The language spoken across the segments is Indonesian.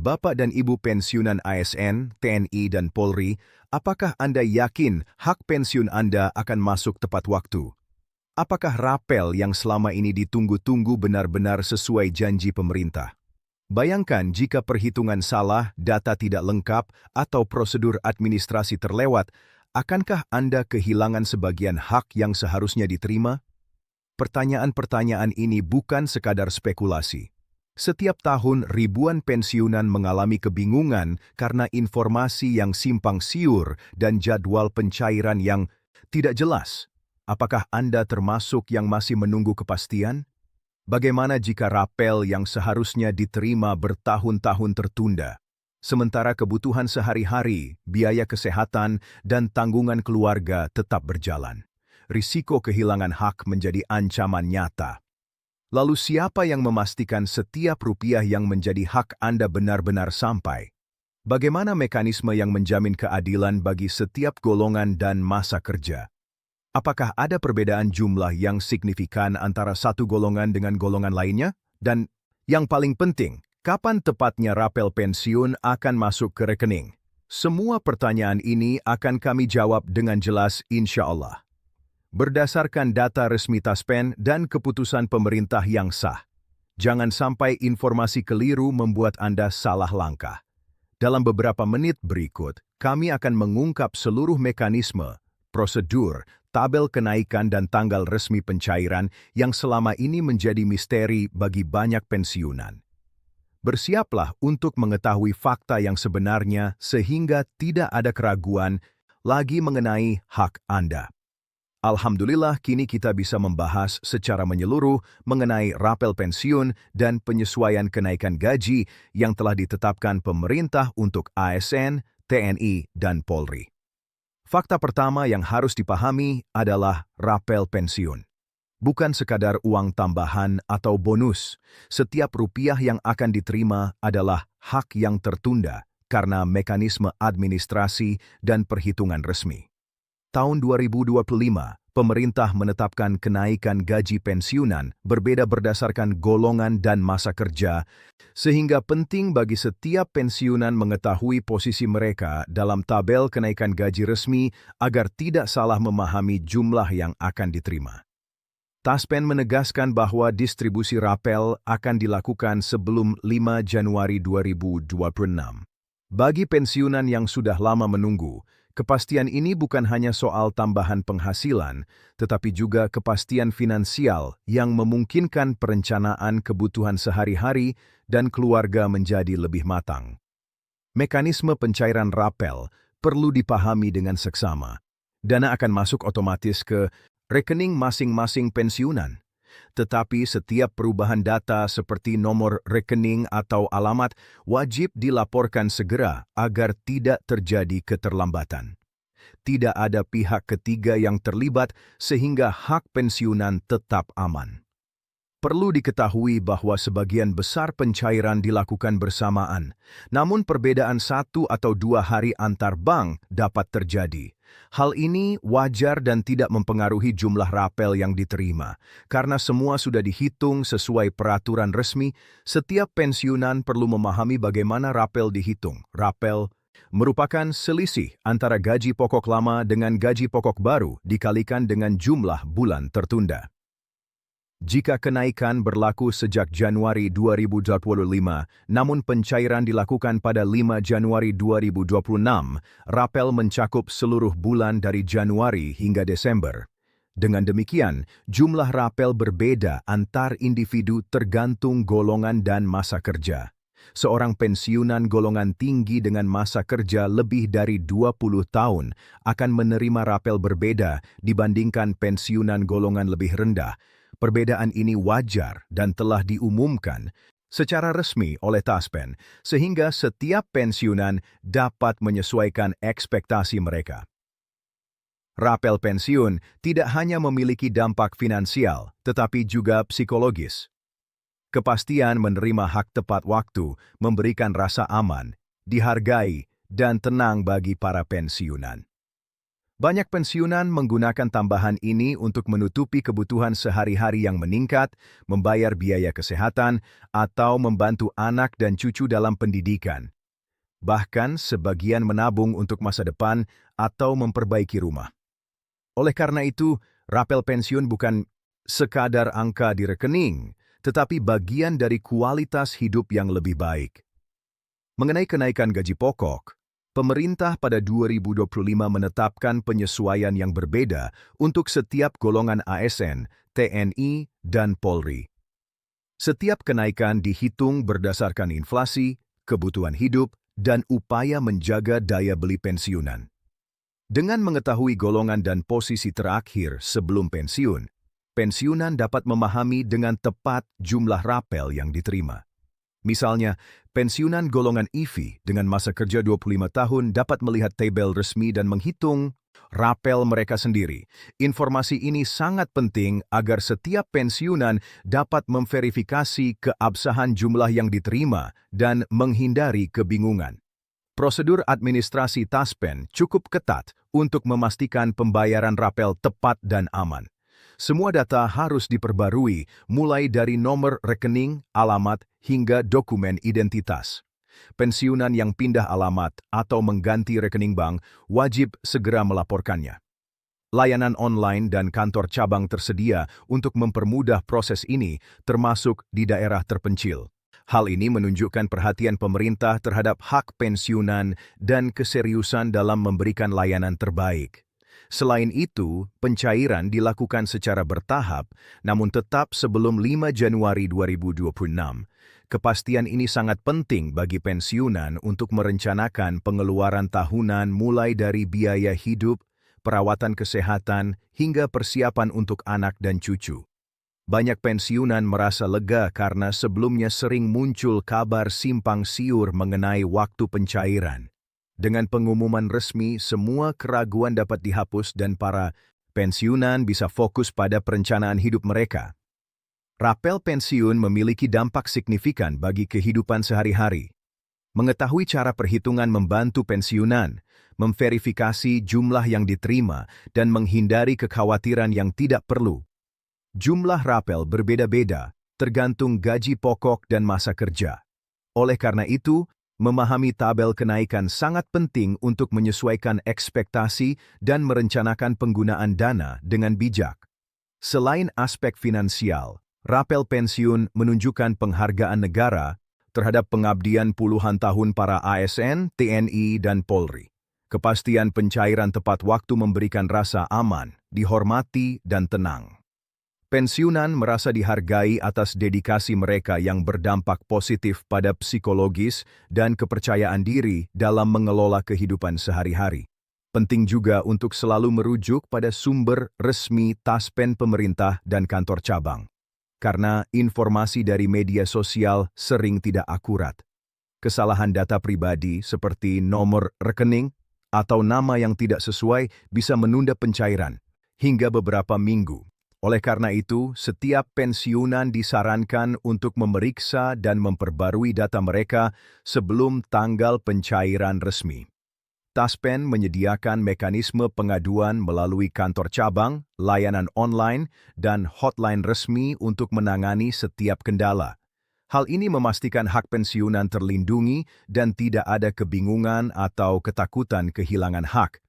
Bapak dan Ibu pensiunan ASN, TNI, dan Polri, apakah Anda yakin hak pensiun Anda akan masuk tepat waktu? Apakah rapel yang selama ini ditunggu-tunggu benar-benar sesuai janji pemerintah? Bayangkan jika perhitungan salah, data tidak lengkap, atau prosedur administrasi terlewat, akankah Anda kehilangan sebagian hak yang seharusnya diterima? Pertanyaan-pertanyaan ini bukan sekadar spekulasi. Setiap tahun ribuan pensiunan mengalami kebingungan karena informasi yang simpang siur dan jadwal pencairan yang tidak jelas. Apakah Anda termasuk yang masih menunggu kepastian? Bagaimana jika rapel yang seharusnya diterima bertahun-tahun tertunda? Sementara kebutuhan sehari-hari, biaya kesehatan, dan tanggungan keluarga tetap berjalan. Risiko kehilangan hak menjadi ancaman nyata. Lalu siapa yang memastikan setiap rupiah yang menjadi hak Anda benar-benar sampai? Bagaimana mekanisme yang menjamin keadilan bagi setiap golongan dan masa kerja? Apakah ada perbedaan jumlah yang signifikan antara satu golongan dengan golongan lainnya? Dan yang paling penting, kapan tepatnya rapel pensiun akan masuk ke rekening? Semua pertanyaan ini akan kami jawab dengan jelas insya Allah. Berdasarkan data resmi Taspen dan keputusan pemerintah yang sah. Jangan sampai informasi keliru membuat Anda salah langkah. Dalam beberapa menit berikut, kami akan mengungkap seluruh mekanisme, prosedur, tabel kenaikan dan tanggal resmi pencairan yang selama ini menjadi misteri bagi banyak pensiunan. Bersiaplah untuk mengetahui fakta yang sebenarnya sehingga tidak ada keraguan lagi mengenai hak Anda. Alhamdulillah kini kita bisa membahas secara menyeluruh mengenai rapel pensiun dan penyesuaian kenaikan gaji yang telah ditetapkan pemerintah untuk ASN, TNI, dan Polri. Fakta pertama yang harus dipahami adalah rapel pensiun. Bukan sekadar uang tambahan atau bonus, setiap rupiah yang akan diterima adalah hak yang tertunda karena mekanisme administrasi dan perhitungan resmi. Tahun 2025, pemerintah menetapkan kenaikan gaji pensiunan berbeda berdasarkan golongan dan masa kerja, sehingga penting bagi setiap pensiunan mengetahui posisi mereka dalam tabel kenaikan gaji resmi agar tidak salah memahami jumlah yang akan diterima. Taspen menegaskan bahwa distribusi rapel akan dilakukan sebelum 5 Januari 2026. Bagi pensiunan yang sudah lama menunggu, kepastian ini bukan hanya soal tambahan penghasilan, tetapi juga kepastian finansial yang memungkinkan perencanaan kebutuhan sehari-hari dan keluarga menjadi lebih matang. Mekanisme pencairan rapel perlu dipahami dengan seksama. Dana akan masuk otomatis ke rekening masing-masing pensiunan. Tetapi setiap perubahan data seperti nomor rekening atau alamat wajib dilaporkan segera agar tidak terjadi keterlambatan. Tidak ada pihak ketiga yang terlibat sehingga hak pensiunan tetap aman. Perlu diketahui bahwa sebagian besar pencairan dilakukan bersamaan, namun perbedaan 1 atau 2 hari antar bank dapat terjadi. Hal ini wajar dan tidak mempengaruhi jumlah rapel yang diterima, karena semua sudah dihitung sesuai peraturan resmi. Setiap pensiunan perlu memahami bagaimana rapel dihitung. Rapel merupakan selisih antara gaji pokok lama dengan gaji pokok baru dikalikan dengan jumlah bulan tertunda. Jika kenaikan berlaku sejak Januari 2025, namun pencairan dilakukan pada 5 Januari 2026, rapel mencakup seluruh bulan dari Januari hingga Desember. Dengan demikian, jumlah rapel berbeda antar individu tergantung golongan dan masa kerja. Seorang pensiunan golongan tinggi dengan masa kerja lebih dari 20 tahun akan menerima rapel berbeda dibandingkan pensiunan golongan lebih rendah. Perbedaan ini wajar dan telah diumumkan secara resmi oleh Taspen, sehingga setiap pensiunan dapat menyesuaikan ekspektasi mereka. Rapel pensiun tidak hanya memiliki dampak finansial, tetapi juga psikologis. Kepastian menerima hak tepat waktu memberikan rasa aman, dihargai, dan tenang bagi para pensiunan. Banyak pensiunan menggunakan tambahan ini untuk menutupi kebutuhan sehari-hari yang meningkat, membayar biaya kesehatan, atau membantu anak dan cucu dalam pendidikan. Bahkan sebagian menabung untuk masa depan atau memperbaiki rumah. Oleh karena itu, rapel pensiun bukan sekadar angka di rekening, tetapi bagian dari kualitas hidup yang lebih baik. Mengenai kenaikan gaji pokok, pemerintah pada 2025 menetapkan penyesuaian yang berbeda untuk setiap golongan ASN, TNI, dan Polri. Setiap kenaikan dihitung berdasarkan inflasi, kebutuhan hidup, dan upaya menjaga daya beli pensiunan. Dengan mengetahui golongan dan posisi terakhir sebelum pensiun, pensiunan dapat memahami dengan tepat jumlah rapel yang diterima. Misalnya, pensiunan golongan EV dengan masa kerja 25 tahun dapat melihat tabel resmi dan menghitung rapel mereka sendiri. Informasi ini sangat penting agar setiap pensiunan dapat memverifikasi keabsahan jumlah yang diterima dan menghindari kebingungan. Prosedur administrasi Taspen cukup ketat untuk memastikan pembayaran rapel tepat dan aman. Semua data harus diperbarui, mulai dari nomor rekening, alamat, hingga dokumen identitas. Pensiunan yang pindah alamat atau mengganti rekening bank wajib segera melaporkannya. Layanan online dan kantor cabang tersedia untuk mempermudah proses ini, termasuk di daerah terpencil. Hal ini menunjukkan perhatian pemerintah terhadap hak pensiunan dan keseriusan dalam memberikan layanan terbaik. Selain itu, pencairan dilakukan secara bertahap, namun tetap sebelum 5 Januari 2026. Kepastian ini sangat penting bagi pensiunan untuk merencanakan pengeluaran tahunan mulai dari biaya hidup, perawatan kesehatan, hingga persiapan untuk anak dan cucu. Banyak pensiunan merasa lega karena sebelumnya sering muncul kabar simpang siur mengenai waktu pencairan. Dengan pengumuman resmi, semua keraguan dapat dihapus dan para pensiunan bisa fokus pada perencanaan hidup mereka. Rapel pensiun memiliki dampak signifikan bagi kehidupan sehari-hari. Mengetahui cara perhitungan membantu pensiunan, memverifikasi jumlah yang diterima, dan menghindari kekhawatiran yang tidak perlu. Jumlah rapel berbeda-beda, tergantung gaji pokok dan masa kerja. Oleh karena itu, memahami tabel kenaikan sangat penting untuk menyesuaikan ekspektasi dan merencanakan penggunaan dana dengan bijak. Selain aspek finansial, rapel pensiun menunjukkan penghargaan negara terhadap pengabdian puluhan tahun para ASN, TNI, dan Polri. Kepastian pencairan tepat waktu memberikan rasa aman, dihormati, dan tenang. Pensiunan merasa dihargai atas dedikasi mereka yang berdampak positif pada psikologis dan kepercayaan diri dalam mengelola kehidupan sehari-hari. Penting juga untuk selalu merujuk pada sumber resmi Taspen pemerintah dan kantor cabang, karena informasi dari media sosial sering tidak akurat. Kesalahan data pribadi seperti nomor rekening atau nama yang tidak sesuai bisa menunda pencairan hingga beberapa minggu. Oleh karena itu, setiap pensiunan disarankan untuk memeriksa dan memperbarui data mereka sebelum tanggal pencairan resmi. Taspen menyediakan mekanisme pengaduan melalui kantor cabang, layanan online, dan hotline resmi untuk menangani setiap kendala. Hal ini memastikan hak pensiunan terlindungi dan tidak ada kebingungan atau ketakutan kehilangan hak.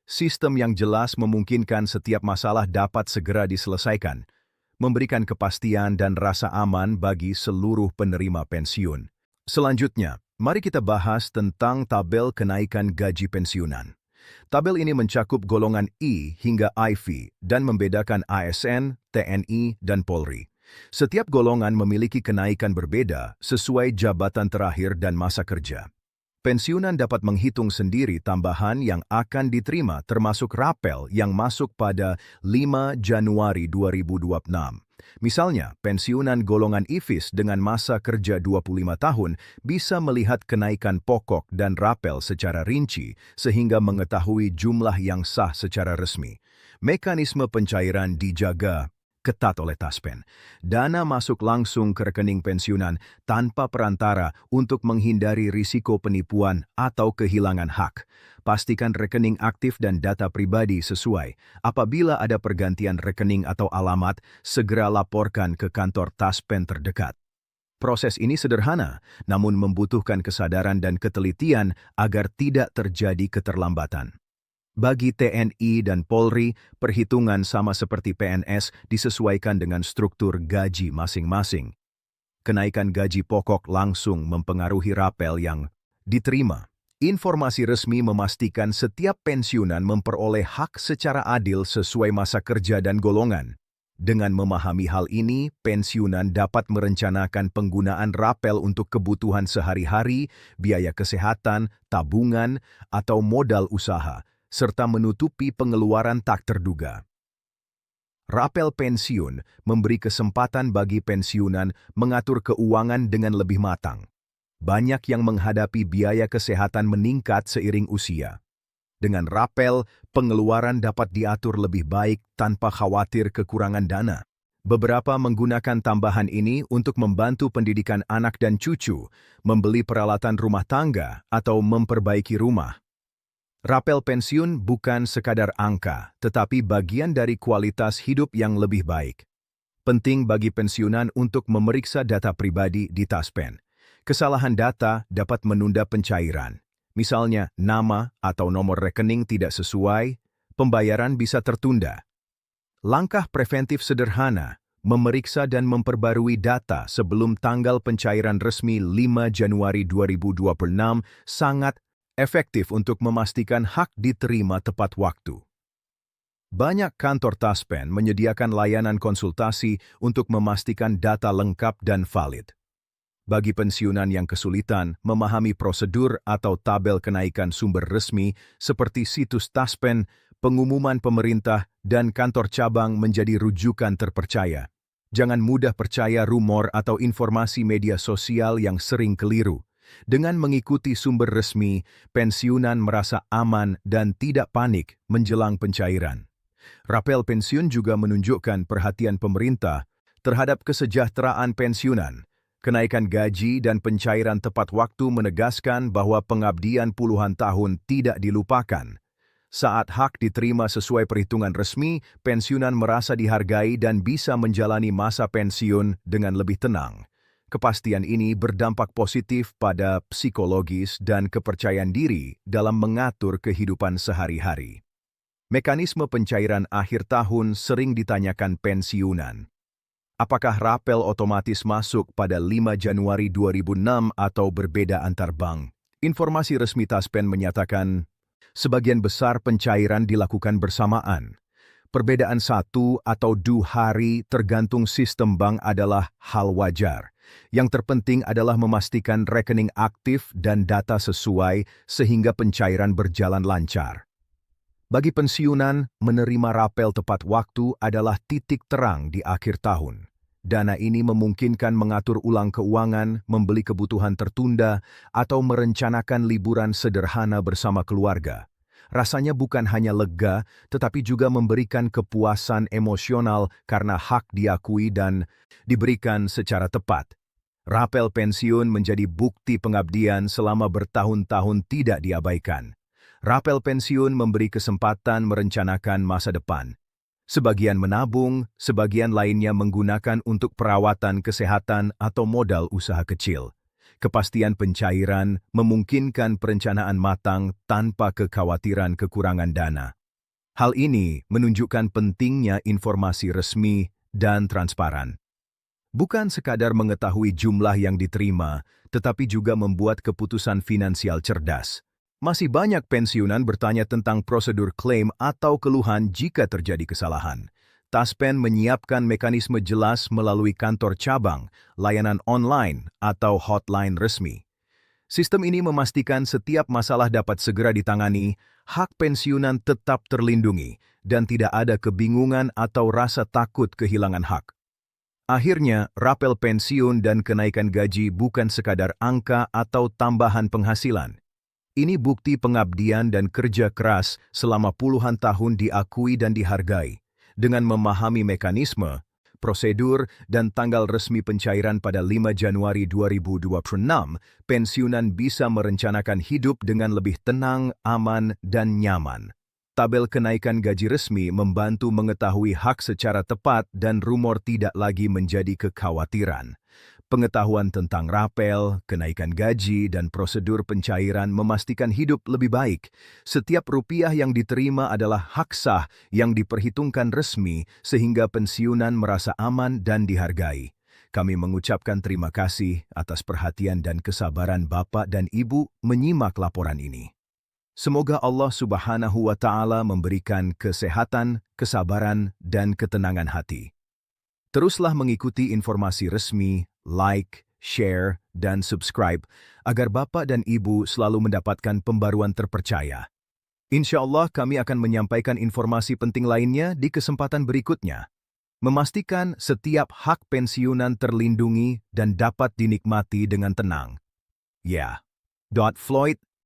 Sistem yang jelas memungkinkan setiap masalah dapat segera diselesaikan, memberikan kepastian dan rasa aman bagi seluruh penerima pensiun. Selanjutnya, mari kita bahas tentang tabel kenaikan gaji pensiunan. Tabel ini mencakup golongan I hingga IV dan membedakan ASN, TNI, dan Polri. Setiap golongan memiliki kenaikan berbeda sesuai jabatan terakhir dan masa kerja. Pensiunan dapat menghitung sendiri tambahan yang akan diterima termasuk rapel yang masuk pada 5 Januari 2026. Misalnya, pensiunan golongan IFIS dengan masa kerja 25 tahun bisa melihat kenaikan pokok dan rapel secara rinci sehingga mengetahui jumlah yang sah secara resmi. Mekanisme pencairan dijaga ketat oleh Taspen. Dana masuk langsung ke rekening pensiunan tanpa perantara untuk menghindari risiko penipuan atau kehilangan hak. Pastikan rekening aktif dan data pribadi sesuai. Apabila ada pergantian rekening atau alamat, segera laporkan ke kantor Taspen terdekat. Proses ini sederhana, namun membutuhkan kesadaran dan ketelitian agar tidak terjadi keterlambatan. Bagi TNI dan Polri, perhitungan sama seperti PNS disesuaikan dengan struktur gaji masing-masing. Kenaikan gaji pokok langsung mempengaruhi rapel yang diterima. Informasi resmi memastikan setiap pensiunan memperoleh hak secara adil sesuai masa kerja dan golongan. Dengan memahami hal ini, pensiunan dapat merencanakan penggunaan rapel untuk kebutuhan sehari-hari, biaya kesehatan, tabungan, atau modal usaha, serta menutupi pengeluaran tak terduga. Rapel pensiun memberi kesempatan bagi pensiunan mengatur keuangan dengan lebih matang. Banyak yang menghadapi biaya kesehatan meningkat seiring usia. Dengan rapel, pengeluaran dapat diatur lebih baik tanpa khawatir kekurangan dana. Beberapa menggunakan tambahan ini untuk membantu pendidikan anak dan cucu, membeli peralatan rumah tangga, atau memperbaiki rumah. Rapel pensiun bukan sekadar angka, tetapi bagian dari kualitas hidup yang lebih baik. Penting bagi pensiunan untuk memeriksa data pribadi di Taspen. Kesalahan data dapat menunda pencairan. Misalnya, nama atau nomor rekening tidak sesuai, pembayaran bisa tertunda. Langkah preventif sederhana, memeriksa dan memperbarui data sebelum tanggal pencairan resmi 5 Januari 2026 sangat efektif untuk memastikan hak diterima tepat waktu. Banyak kantor Taspen menyediakan layanan konsultasi untuk memastikan data lengkap dan valid. Bagi pensiunan yang kesulitan memahami prosedur atau tabel kenaikan sumber resmi seperti situs Taspen, pengumuman pemerintah, dan kantor cabang menjadi rujukan terpercaya. Jangan mudah percaya rumor atau informasi media sosial yang sering keliru. Dengan mengikuti sumber resmi, pensiunan merasa aman dan tidak panik menjelang pencairan. Rapel pensiun juga menunjukkan perhatian pemerintah terhadap kesejahteraan pensiunan. Kenaikan gaji dan pencairan tepat waktu menegaskan bahwa pengabdian puluhan tahun tidak dilupakan. Saat hak diterima sesuai perhitungan resmi, pensiunan merasa dihargai dan bisa menjalani masa pensiun dengan lebih tenang. Kepastian ini berdampak positif pada psikologis dan kepercayaan diri dalam mengatur kehidupan sehari-hari. Mekanisme pencairan akhir tahun sering ditanyakan pensiunan. Apakah rapel otomatis masuk pada 5 Januari 2006 atau berbeda antar bank? Informasi resmi Taspen menyatakan, sebagian besar pencairan dilakukan bersamaan. Perbedaan 1 atau 2 hari tergantung sistem bank adalah hal wajar. Yang terpenting adalah memastikan rekening aktif dan data sesuai sehingga pencairan berjalan lancar. Bagi pensiunan, menerima rapel tepat waktu adalah titik terang di akhir tahun. Dana ini memungkinkan mengatur ulang keuangan, membeli kebutuhan tertunda, atau merencanakan liburan sederhana bersama keluarga. Rasanya bukan hanya lega, tetapi juga memberikan kepuasan emosional karena hak diakui dan diberikan secara tepat. Rapel pensiun menjadi bukti pengabdian selama bertahun-tahun tidak diabaikan. Rapel pensiun memberi kesempatan merencanakan masa depan. Sebagian menabung, sebagian lainnya menggunakan untuk perawatan kesehatan atau modal usaha kecil. Kepastian pencairan memungkinkan perencanaan matang tanpa kekhawatiran kekurangan dana. Hal ini menunjukkan pentingnya informasi resmi dan transparan. Bukan sekadar mengetahui jumlah yang diterima, tetapi juga membuat keputusan finansial cerdas. Masih banyak pensiunan bertanya tentang prosedur klaim atau keluhan jika terjadi kesalahan. Taspen menyiapkan mekanisme jelas melalui kantor cabang, layanan online, atau hotline resmi. Sistem ini memastikan setiap masalah dapat segera ditangani, hak pensiunan tetap terlindungi, dan tidak ada kebingungan atau rasa takut kehilangan hak. Akhirnya, rapel pensiun dan kenaikan gaji bukan sekadar angka atau tambahan penghasilan. Ini bukti pengabdian dan kerja keras selama puluhan tahun diakui dan dihargai. Dengan memahami mekanisme, prosedur, dan tanggal resmi pencairan pada 5 Januari 2026, pensiunan bisa merencanakan hidup dengan lebih tenang, aman, dan nyaman. Tabel kenaikan gaji resmi membantu mengetahui hak secara tepat dan rumor tidak lagi menjadi kekhawatiran. Pengetahuan tentang rapel, kenaikan gaji, dan prosedur pencairan memastikan hidup lebih baik. Setiap rupiah yang diterima adalah hak sah yang diperhitungkan resmi sehingga pensiunan merasa aman dan dihargai. Kami mengucapkan terima kasih atas perhatian dan kesabaran Bapak dan Ibu menyimak laporan ini. Semoga Allah Subhanahu wa Ta'ala memberikan kesehatan, kesabaran, dan ketenangan hati. Teruslah mengikuti informasi resmi, like, share, dan subscribe agar Bapak dan Ibu selalu mendapatkan pembaruan terpercaya. Insya Allah kami akan menyampaikan informasi penting lainnya di kesempatan berikutnya. Memastikan setiap hak pensiunan terlindungi dan dapat dinikmati dengan tenang. Ya. Floyd